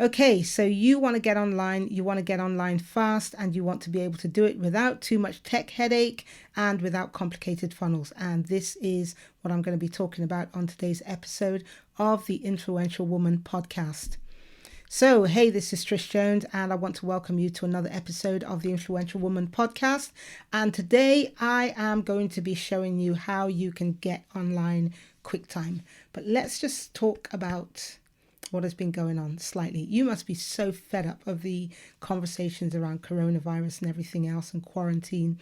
Okay, so you want to get online fast, and you want to be able to do it without too much tech headache and without complicated funnels. And this is what I'm going to be talking about on today's episode of the Influential Woman podcast. So, hey, this is Trish Jones, and I want to welcome you to another episode of the Influential Woman podcast. And today I am going to be showing you how you can get online quick time. But let's just talk about what has been going on slightly. You must be so fed up of the conversations around coronavirus and everything else and quarantine,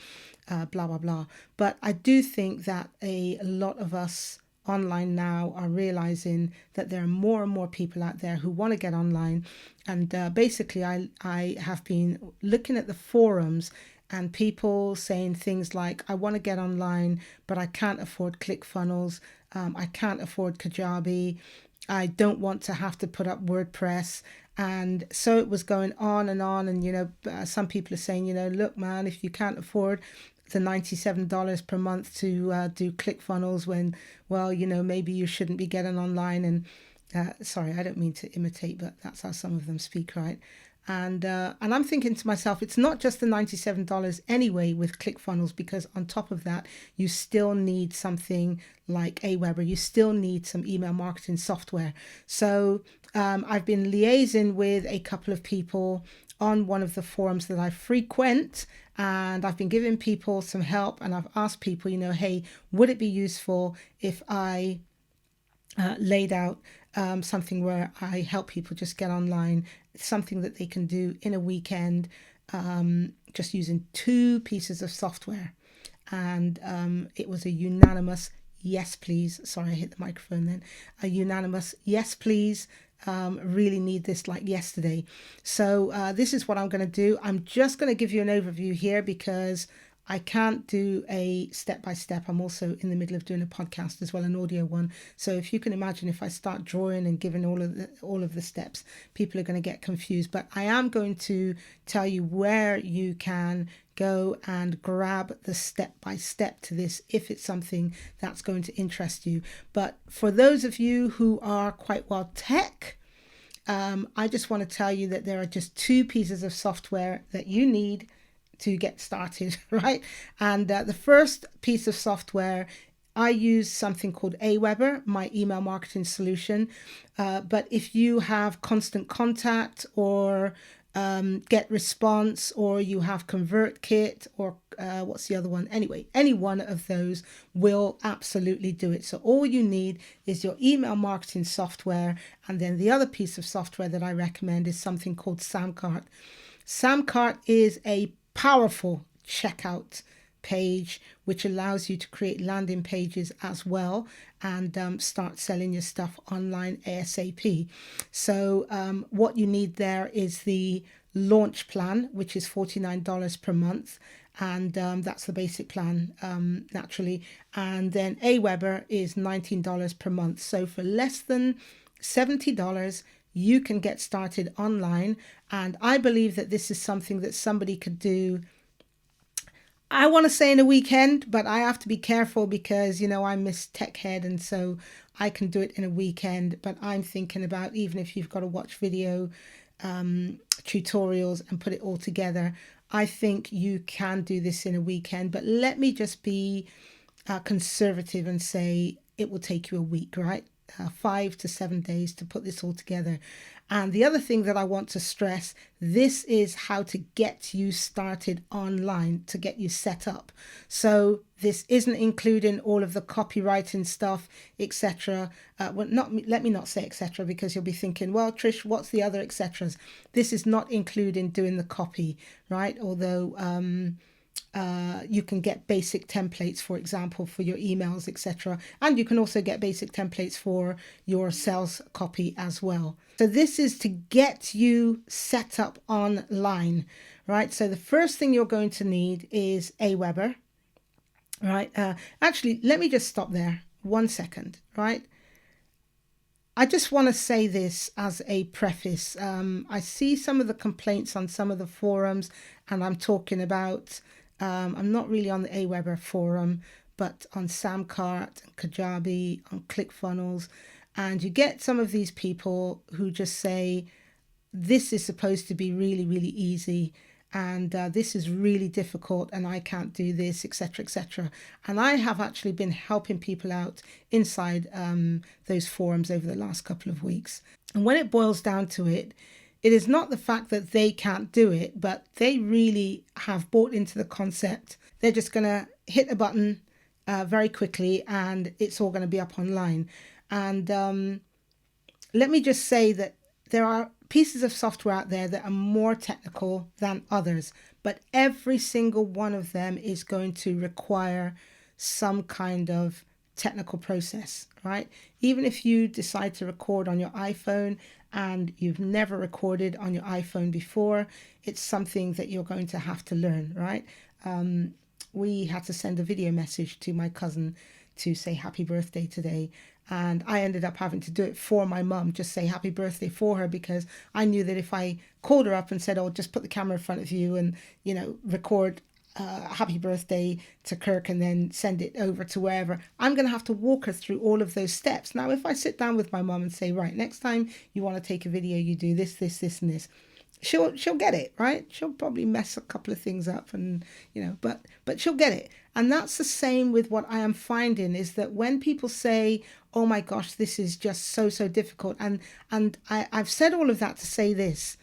blah, blah, blah. But I do think that a lot of us online now are realizing that there are more and more people out there who want to get online. And basically, I have been looking at the forums and people saying things like, I want to get online, but I can't afford ClickFunnels. I can't afford Kajabi. I don't want to have to put up WordPress. And so it was going on. And, some people are saying, look, man, if you can't afford the $97 per month to do ClickFunnels when, well, maybe you shouldn't be getting online. And sorry, I don't mean to imitate, but that's how some of them speak, right? And I'm thinking to myself, it's not just the $97 anyway with ClickFunnels, because on top of that, you still need something like Aweber. You still need some email marketing software. So I've been liaising with a couple of people on one of the forums that I frequent, and I've been giving people some help, and I've asked people, hey, would it be useful if I laid out something where I help people just get online, something that they can do in a weekend, just using 2 pieces of software. And it was a unanimous yes, please. Sorry, I hit the microphone then. A unanimous yes, please. Really need this like yesterday. So this is what I'm going to do. I'm just going to give you an overview here because I can't do a step-by-step. I'm also in the middle of doing a podcast as well, an audio one. So if you can imagine, if I start drawing and giving all of the steps, people are going to get confused. But I am going to tell you where you can go and grab the step-by-step to this if it's something that's going to interest you. But for those of you who are quite well tech, I just want to tell you that there are just 2 pieces of software that you need to get started, right? And the first piece of software, I use something called Aweber, my email marketing solution. But if you have Constant Contact or Get Response, or you have ConvertKit, or what's the other one? Anyway, any one of those will absolutely do it. So all you need is your email marketing software. And then the other piece of software that I recommend is something called SamCart. SamCart is a powerful checkout page which allows you to create landing pages as well and start selling your stuff online ASAP. So what you need there is the launch plan, which is $49 per month, and that's the basic plan naturally. And then Aweber is $19 per month. So for less than $70, you can get started online. And I believe that this is something that somebody could do, I want to say in a weekend, but I have to be careful because, I'm Miss Tech Head, and so I can do it in a weekend. But I'm thinking about, even if you've got to watch video tutorials and put it all together, I think you can do this in a weekend. But let me just be conservative and say it will take you a week, right? 5 to 7 days to put this all together. And the other thing that I want to stress, this is how to get you started online, to get you set up. So this isn't including all of the copywriting stuff, etc. Let me not say etc. because you'll be thinking, well, Trish, what's the other etceteras? This is not including doing the copy, right? Although you can get basic templates, for example, for your emails, etc. And you can also get basic templates for your sales copy as well. So this is to get you set up online, right? So the first thing you're going to need is Aweber, right? Actually, let me just stop there 1 second, right? I just want to say this as a preface. I see some of the complaints on some of the forums, and I'm talking about, I'm not really on the Aweber forum, but on SamCart, Kajabi, on ClickFunnels. And you get some of these people who just say, this is supposed to be really, really easy, and this is really difficult, and I can't do this, etc., etc. And I have actually been helping people out inside those forums over the last couple of weeks. And when it boils down to it, it is not the fact that they can't do it, but they really have bought into the concept. They're just going to hit a button very quickly, and it's all going to be up online. And let me just say that there are pieces of software out there that are more technical than others, but every single one of them is going to require some kind of technical process, right? Even if you decide to record on your iPhone and you've never recorded on your iPhone before, it's something that you're going to have to learn, right? We had to send a video message to my cousin to say happy birthday today, and I ended up having to do it for my mum, just say happy birthday for her, because I knew that if I called her up and said, oh, just put the camera in front of you and, record happy birthday to Kirk and then send it over to wherever, I'm going to have to walk her through all of those steps. Now, if I sit down with my mum and say, right, next time you want to take a video, you do this, this, this, and this, she'll get it, right? She'll probably mess a couple of things up, and but she'll get it. And that's the same with what I am finding, is that when people say, oh my gosh, this is just so difficult, and I've said all of that to say this.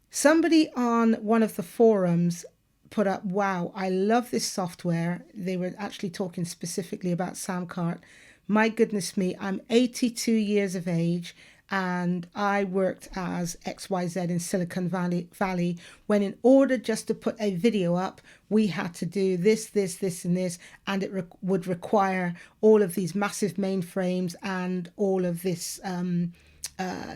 Somebody on one of the forums put up, wow, I love this software. They were actually talking specifically about SamCart. My goodness me, I'm 82 years of age, and I worked as XYZ in Silicon Valley, when in order just to put a video up, we had to do this, and this, and it would require all of these massive mainframes and all of this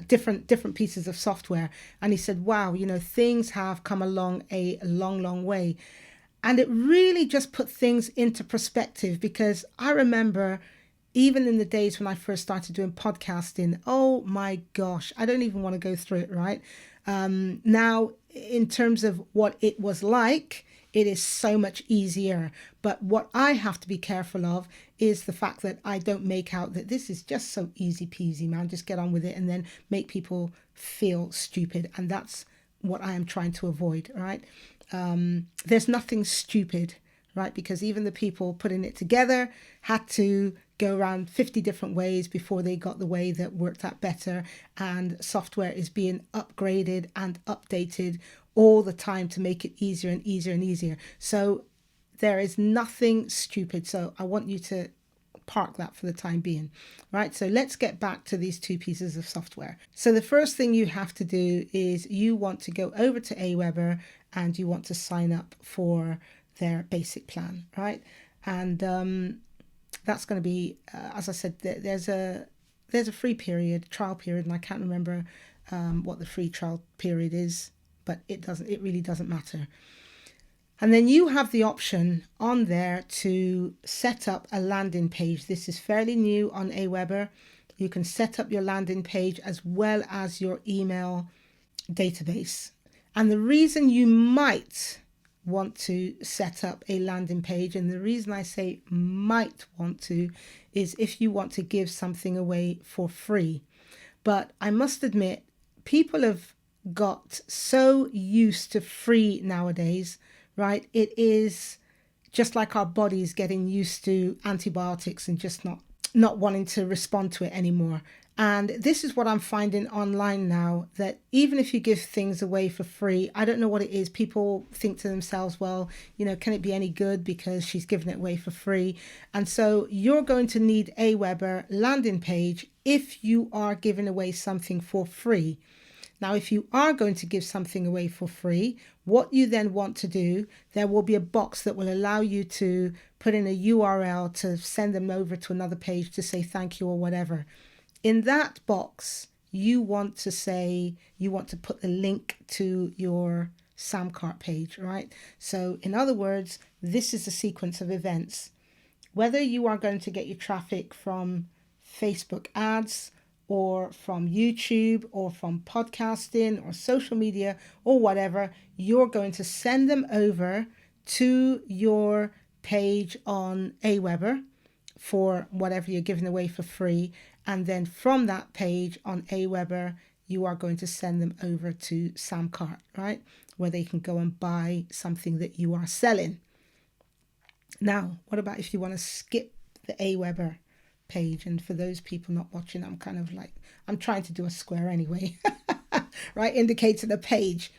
different pieces of software. And he said, wow, things have come along a long way. And it really just put things into perspective, because I remember even in the days when I first started doing podcasting, oh my gosh, I don't even want to go through it, right? Now, in terms of what it was like, it is so much easier. But what I have to be careful of is the fact that I don't make out that this is just so easy peasy, man. Just get on with it, and then make people feel stupid. And that's what I am trying to avoid, right? There's nothing stupid, right? Because even the people putting it together had to go around 50 different ways before they got the way that worked out better. And software is being upgraded and updated all the time to make it easier and easier and easier. So there is nothing stupid. So I want you to park that for the time being, right? So let's get back to these two pieces of software. So the first thing you have to do is you want to go over to Aweber and you want to sign up for their basic plan, right? And that's going to be, as I said, there's a free trial period, and I can't remember what the free trial period is, but it really doesn't matter. And then you have the option on there to set up a landing page. This is fairly new on Aweber. You can set up your landing page as well as your email database. And the reason you might want to set up a landing page, and the reason I say might want to, is if you want to give something away for free. But I must admit, people have got so used to free nowadays, right? It is just like our bodies getting used to antibiotics and just not wanting to respond to it anymore. And this is what I'm finding online now, that even if you give things away for free, I don't know what it is. People think to themselves, well, can it be any good because she's giving it away for free? And so you're going to need a Aweber landing page if you are giving away something for free. Now, if you are going to give something away for free, what you then want to do, there will be a box that will allow you to put in a URL to send them over to another page to say thank you or whatever. In that box, you want to put the link to your SamCart page, right? So in other words, this is a sequence of events. Whether you are going to get your traffic from Facebook ads or from YouTube or from podcasting or social media or whatever, you're going to send them over to your page on Aweber for whatever you're giving away for free. And then from that page on Aweber, you are going to send them over to SamCart, right? Where they can go and buy something that you are selling. Now, what about if you want to skip the Aweber page? And for those people not watching, I'm kind of like, I'm trying to do a square anyway, right? Indicating a page.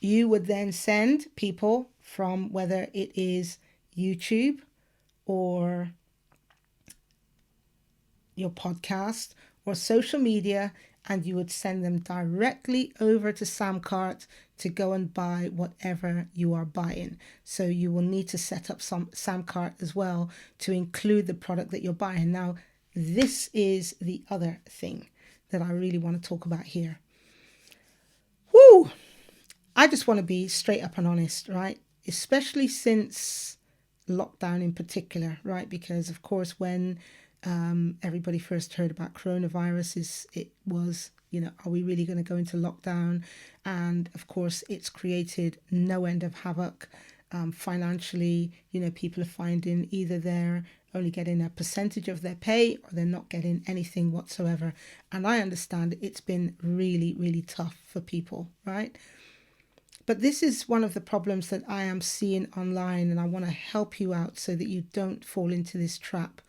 You would then send people from whether it is YouTube or your podcast or social media, and you would send them directly over to SamCart to go and buy whatever you are buying. So you will need to set up some SamCart as well to include the product that you're buying. Now, this is the other thing that I really want to talk about here. Woo! I just want to be straight up and honest, right? Especially since lockdown in particular, right? Because of course, when everybody first heard about coronavirus, it was, are we really going to go into lockdown? And of course, it's created no end of havoc financially. People are finding either they're only getting a percentage of their pay or they're not getting anything whatsoever. And I understand it's been really, really tough for people, right? But this is one of the problems that I am seeing online, and I want to help you out so that you don't fall into this trap.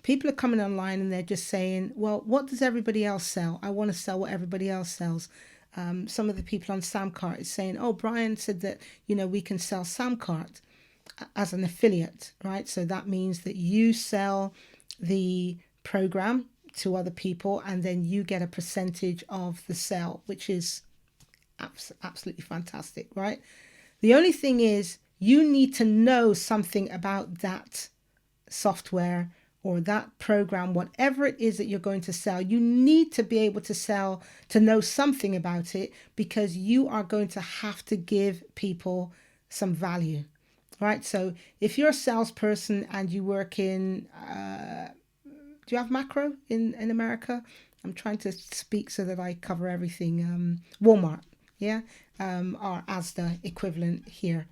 People are coming online and they're just saying, well, what does everybody else sell? I want to sell what everybody else sells. Some of the people on SamCart is saying, oh, Brian said that, we can sell SamCart as an affiliate, right? So that means that you sell the program to other people and then you get a percentage of the sale, which is absolutely fantastic, right? The only thing is you need to know something about that software or that program, whatever it is that you're going to sell. You need to be able to know something about it, because you are going to have to give people some value, right? So if you're a salesperson and you work in, do you have macro in America? I'm trying to speak so that I cover everything. Walmart, yeah, or Asda equivalent here.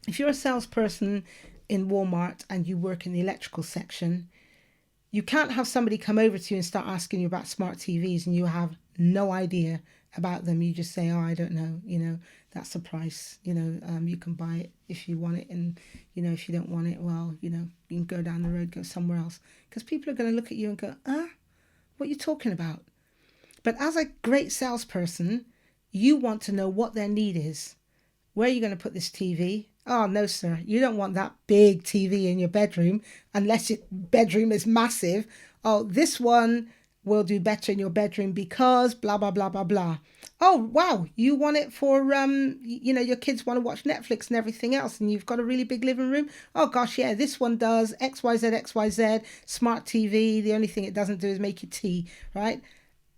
If you're a salesperson in Walmart and you work in the electrical section, you can't have somebody come over to you and start asking you about smart TVs and you have no idea about them. You just say, oh, I don't know, that's the price, you can buy it if you want it. And, if you don't want it, well, you can go down the road, go somewhere else. Because people are going to look at you and go, what are you talking about? But as a great salesperson, you want to know what their need is. Where are you going to put this TV? Oh, no, sir. You don't want that big TV in your bedroom unless your bedroom is massive. Oh, this one will do better in your bedroom because blah, blah, blah, blah, blah. Oh, wow. You want it for, your kids want to watch Netflix and everything else, and you've got a really big living room. Oh, gosh, yeah, this one does XYZ, XYZ, smart TV. The only thing it doesn't do is make you tea, right?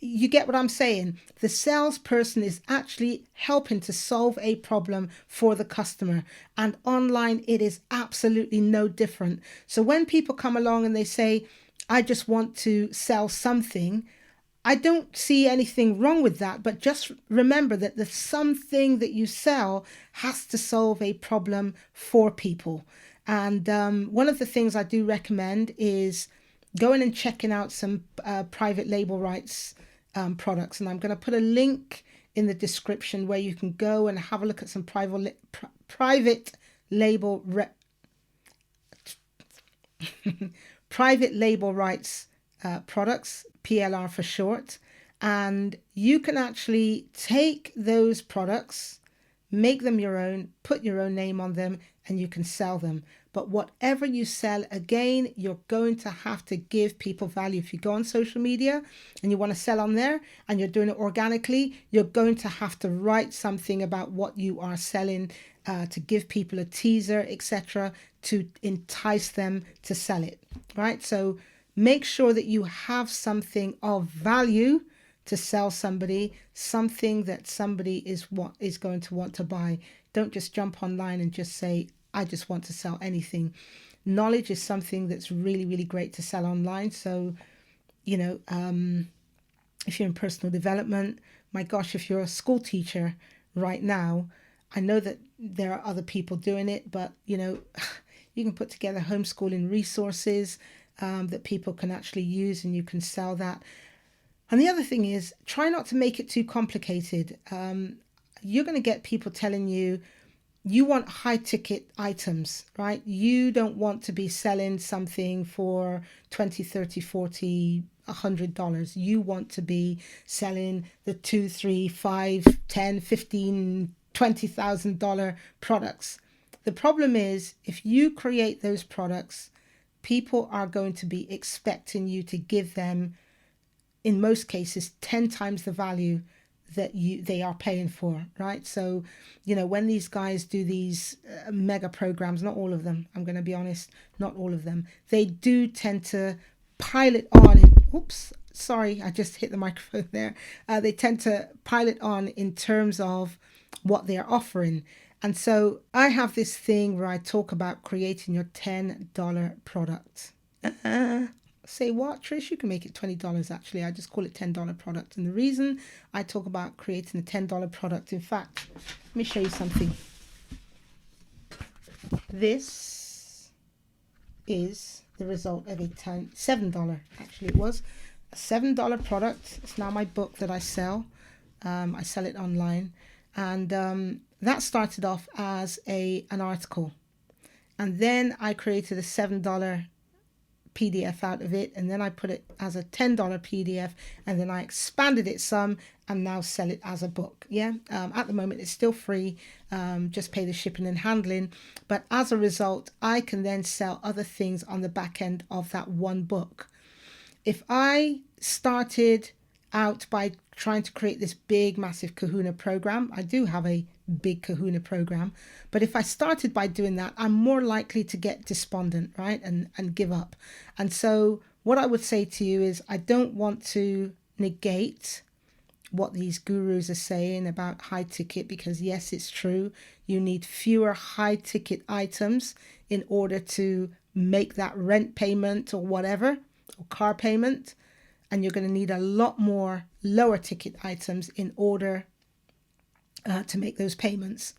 You get what I'm saying? The salesperson is actually helping to solve a problem for the customer. And online, it is absolutely no different. So when people come along and they say, I just want to sell something, I don't see anything wrong with that. But just remember that the something that you sell has to solve a problem for people. And one of the things I do recommend is going and checking out some private label rights products, and I'm going to put a link in the description where you can go and have a look at some private label private label rights products, PLR for short, and you can actually take those products, make them your own, put your own name on them, and you can sell them. But whatever you sell, again, you're going to have to give people value. If you go on social media and you want to sell on there and you're doing it organically, you're going to have to write something about what you are selling to give people a teaser, etc., to entice them to sell it, right? So make sure that you have something of value to sell somebody, something that somebody is going to want to buy. Don't just jump online and just say, I just want to sell anything. Knowledge is something that's really, really great to sell online. So, if you're in personal development, my gosh, if you're a school teacher right now, I know that there are other people doing it, but, you can put together homeschooling resources that people can actually use and you can sell that. And the other thing is, try not to make it too complicated. You're going to get people telling you, you want high ticket items, right? You don't want to be selling something for 20, 30, 40, $100. You want to be selling the 2, 3, 5, 10, 15, $20,000 products. The problem is, if you create those products, people are going to be expecting you to give them, in most cases, 10 times the value that they are paying for, right? So, when these guys do these mega programs, not all of them, I'm going to be honest, not all of them, they do tend to pile it on. Oops, sorry, I just hit the microphone there. They tend to pile it on in terms of what they're offering. And so I have this thing where I talk about creating your $10 product. Say what, Trish? You can make it $20 actually. I just call it $10 product. And the reason I talk about creating a $10 product, in fact, let me show you something. This is the result of a $7, actually it was a $7 product. It's now my book that I sell. I sell it online. And that started off as an article. And then I created a $7 PDF out of it, and then I put it as a $10 PDF, and then I expanded it some and now sell it as a book. At the moment it's still free, just pay the shipping and handling, but as a result I can then sell other things on the back end of that one book. If I started out by trying to create this big massive kahuna program, I do have a big kahuna program, but if I started by doing that, I'm more likely to get despondent, right, and give up. And so what I would say to you is, I don't want to negate what these gurus are saying about high ticket, because yes, it's true, you need fewer high ticket items in order to make that rent payment or whatever, or car payment, and you're going to need a lot more lower ticket items in order to make those payments.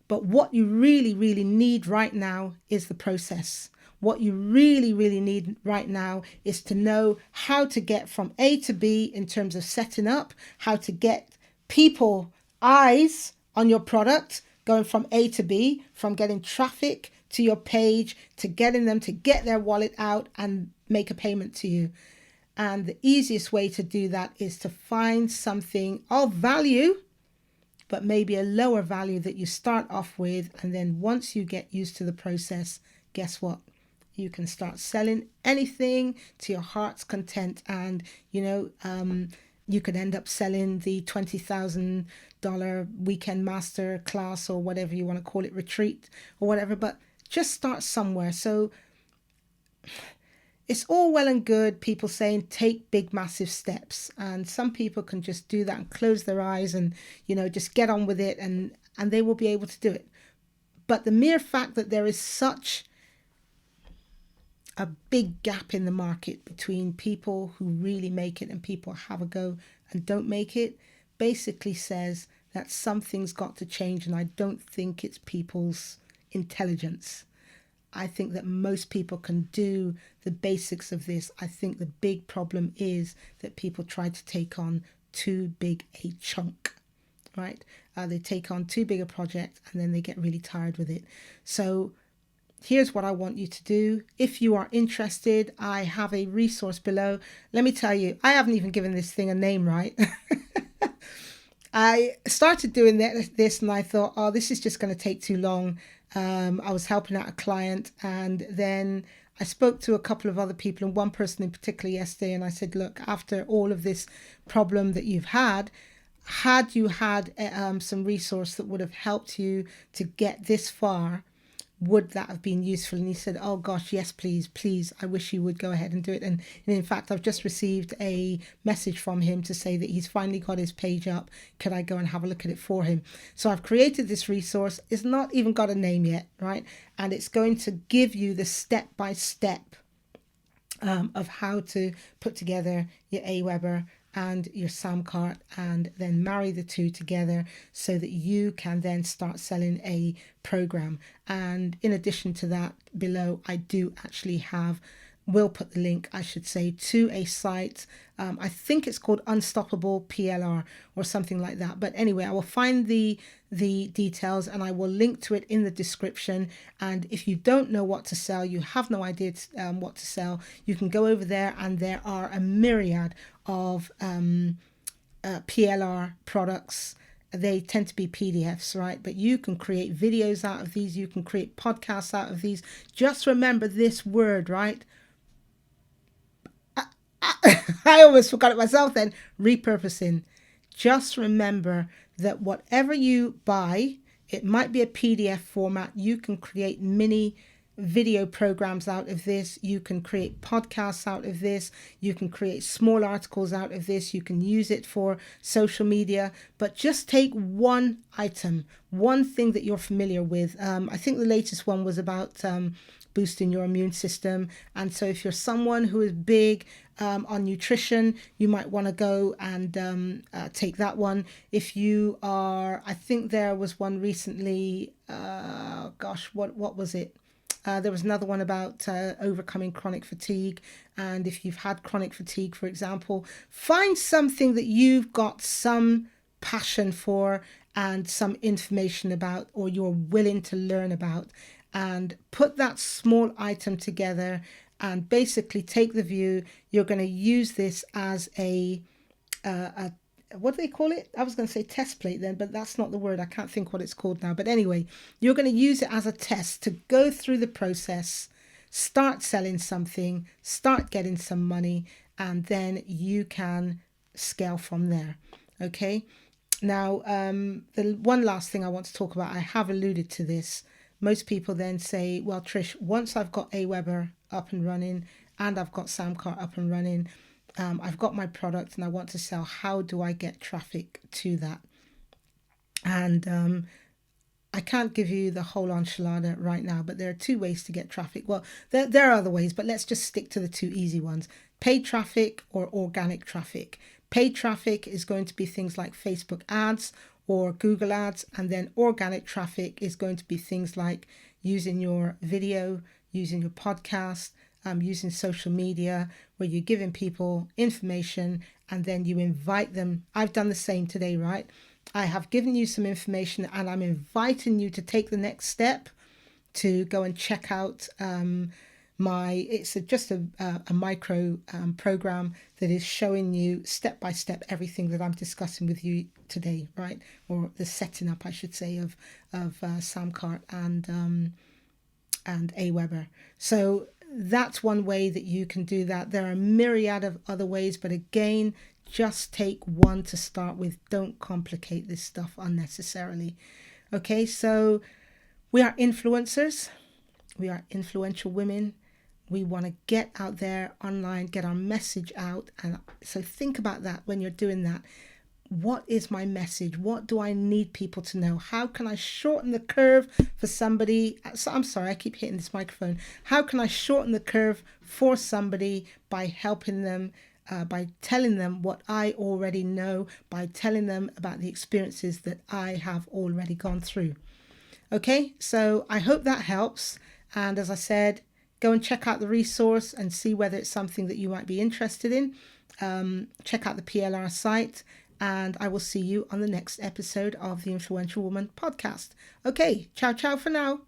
But what you really, really need right now is the process. What you really, really need right now is to know how to get from A to B in terms of setting up, how to get people eyes on your product, going from A to B, from getting traffic to your page, to getting them to get their wallet out and make a payment to you. And the easiest way to do that is to find something of value, but maybe a lower value that you start off with. And then once you get used to the process, guess what? You can start selling anything to your heart's content. And, you could end up selling the $20,000 weekend master class, or whatever you want to call it, retreat or whatever, but just start somewhere. So it's all well and good people saying take big massive steps, and some people can just do that and close their eyes and just get on with it, and they will be able to do it. But the mere fact that there is such a big gap in the market between people who really make it and people have a go and don't make it basically says that something's got to change. And I don't think it's people's intelligence. I think that most people can do the basics of this. I think the big problem is that people try to take on too big a chunk, right? They take on too big a project and then they get really tired with it. So here's what I want you to do. If you are interested, I have a resource below. Let me tell you, I haven't even given this thing a name, right? I started doing this and I thought, oh, this is just going to take too long. I was helping out a client, and then I spoke to a couple of other people, and one person in particular yesterday, and I said, look, after all of this problem that you've had you had some resource that would have helped you to get this far, would that have been useful? And he said, oh gosh, yes, please, I wish you would go ahead and do it. And in fact, I've just received a message from him to say that he's finally got his page up. Could I go and have a look at it for him? So I've created this resource. It's not even got a name yet, right? And it's going to give you the step-by-step of how to put together your Aweber and your SamCart, and then marry the two together so that you can then start selling a program. And in addition to that, below I do actually have will put the link, I should say, to a site. I think it's called Unstoppable PLR or something like that. But anyway, I will find the details and I will link to it in the description. And if you don't know what to sell, you have no idea what to sell, you can go over there and there are a myriad of PLR products. They tend to be PDFs, right? But you can create videos out of these. You can create podcasts out of these. Just remember this word, right? I almost forgot it myself then. Repurposing. Just remember that whatever you buy, it might be a PDF format. You can create mini video programs out of this. You can create podcasts out of this. You can create small articles out of this. You can use it for social media. But just take one item, one thing that you're familiar with. I think the latest one was about boosting your immune system. And so if you're someone who is big on nutrition, you might want to go and take that one. If you are, I think there was one recently, what was it? There was another one about overcoming chronic fatigue. And if you've had chronic fatigue, for example, find something that you've got some passion for and some information about, or you're willing to learn about, and put that small item together and basically take the view you're going to use this as a what do they call it? I was going to say test plate then, but that's not the word. I can't think what it's called now. But anyway, you're going to use it as a test to go through the process, start selling something, start getting some money, and then you can scale from there. Okay. Now, the one last thing I want to talk about, I have alluded to this. Most people then say, well, Trish, once I've got Aweber up and running and I've got SamCart up and running, I've got my product and I want to sell, how do I get traffic to that? And I can't give you the whole enchilada right now, but there are two ways to get traffic. Well, there are other ways, but let's just stick to the two easy ones. Paid traffic or organic traffic. Paid traffic is going to be things like Facebook ads or Google ads, and then organic traffic is going to be things like using your video, using your podcast, using social media, where you're giving people information and then you invite them. I've done the same today, right? I have given you some information and I'm inviting you to take the next step to go and check out it's just a micro program that is showing you step by step everything that I'm discussing with you today, right? Or the setting up, I should say, of SamCart and Aweber. So that's one way that you can do that. There are a myriad of other ways, but again, just take one to start with. Don't complicate this stuff unnecessarily. Okay, so we are influencers. We are influential women. We want to get out there online, get our message out. And so think about that when you're doing that. What is my message? What do I need people to know? How can I shorten the curve for somebody? So I'm sorry, I keep hitting this microphone. How can I shorten the curve for somebody by helping them, by telling them what I already know, by telling them about the experiences that I have already gone through? Okay, so I hope that helps. And as I said, go and check out the resource and see whether it's something that you might be interested in. Check out the PLR site, and I will see you on the next episode of the Influential Woman podcast. Okay, ciao, ciao for now.